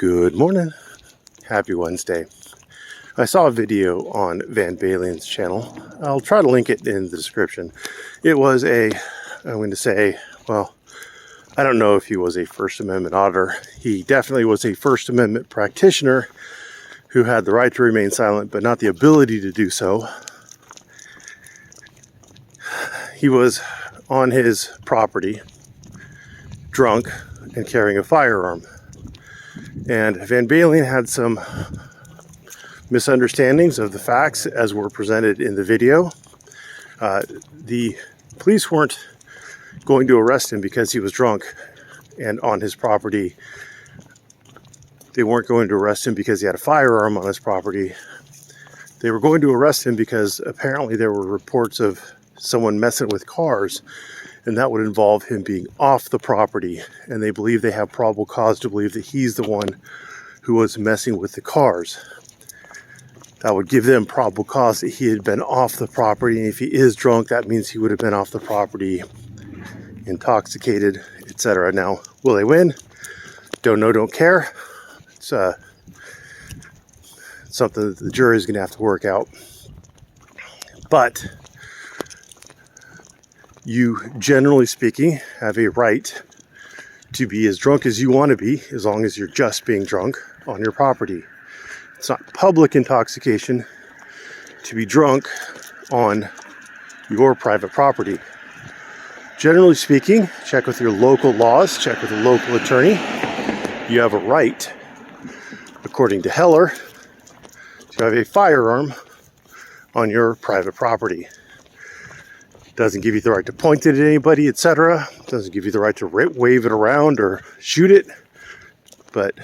Good morning. Happy Wednesday. I saw a video on Van Balen's channel. I'll try to link it in the description. It was I'm going to say, well, I don't know if he was a First Amendment auditor. He definitely was a First Amendment practitioner who had the right to remain silent, but not the ability to do so. He was on his property, drunk, and carrying a firearm. And Van Balen had some misunderstandings of the facts as were presented in the video. The police weren't going to arrest him because he was drunk and on his property. They weren't going to arrest him because he had a firearm on his property. They were going to arrest him because apparently there were reports of someone messing with cars, and that would involve him being off the property. And they believe they have probable cause to believe that he's the one who was messing with the cars. That would give them probable cause that he had been off the property. And if he is drunk, that means he would have been off the property, intoxicated, etc. Now, will they win? Don't know, don't care. It's something that the jury is going to have to work out. But you, generally speaking, have a right to be as drunk as you want to be, as long as you're just being drunk on your property. It's not public intoxication to be drunk on your private property. Generally speaking, check with your local laws, check with a local attorney. You have a right, according to Heller, to have a firearm on your private property. Doesn't give you the right to point it at anybody, etc. Doesn't give you the right to wave it around or shoot it. But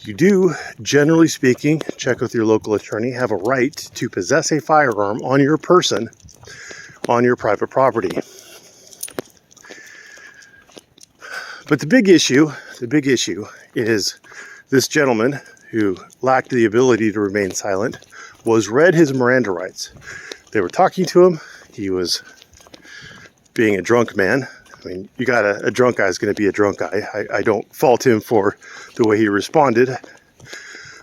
you do, generally speaking, check with your local attorney, have a right to possess a firearm on your person, on your private property. But the big issue is this gentleman who lacked the ability to remain silent was read his Miranda rights. They were talking to him. He was being a drunk man. I mean, you got a drunk guy is going to be a drunk guy. I don't fault him for the way he responded.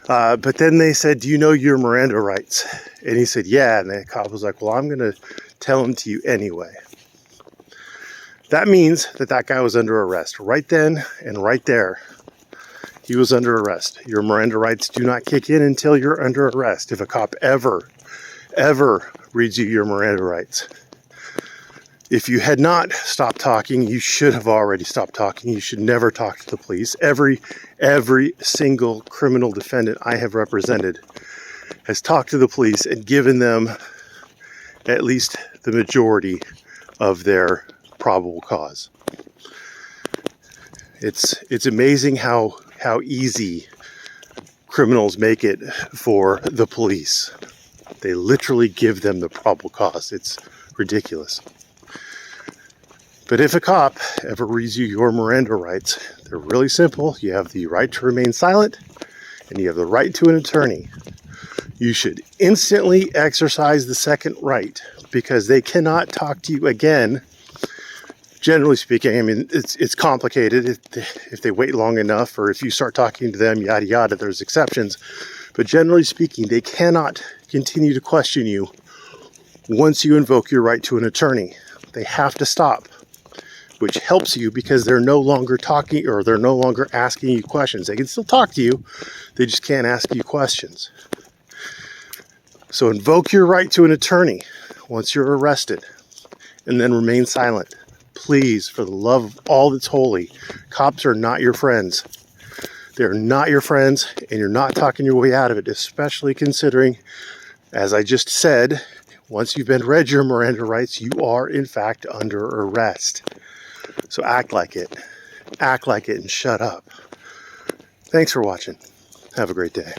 But then they said, do you know your Miranda rights? And he said, yeah. And the cop was like, well, I'm going to tell them to you anyway. That means that guy was under arrest. Right then and right there, he was under arrest. Your Miranda rights do not kick in until you're under arrest. If a cop ever reads you your Miranda rights. If you had not stopped talking, you should have already stopped talking. You should never talk to the police. Every single criminal defendant I have represented has talked to the police and given them at least the majority of their probable cause. It's amazing how easy criminals make it for the police. They literally give them the probable cause. It's ridiculous. But if a cop ever reads you your Miranda rights, they're really simple. You have the right to remain silent, and you have the right to an attorney. You should instantly exercise the second right, because they cannot talk to you again. Generally speaking, I mean, it's complicated if they wait long enough, or if you start talking to them, yada yada, there's exceptions. But generally speaking, they cannot continue to question you once you invoke your right to an attorney. They have to stop, which helps you because they're no longer talking, or they're no longer asking you questions. They can still talk to you, they just can't ask you questions. So invoke your right to an attorney once you're arrested, and then remain silent. Please, for the love of all that's holy, cops are not your friends. They're not your friends, and you're not talking your way out of it, especially considering, as I just said, once you've been read your Miranda rights, you are in fact under arrest. So act like it. Act like it and shut up. Thanks for watching. Have a great day.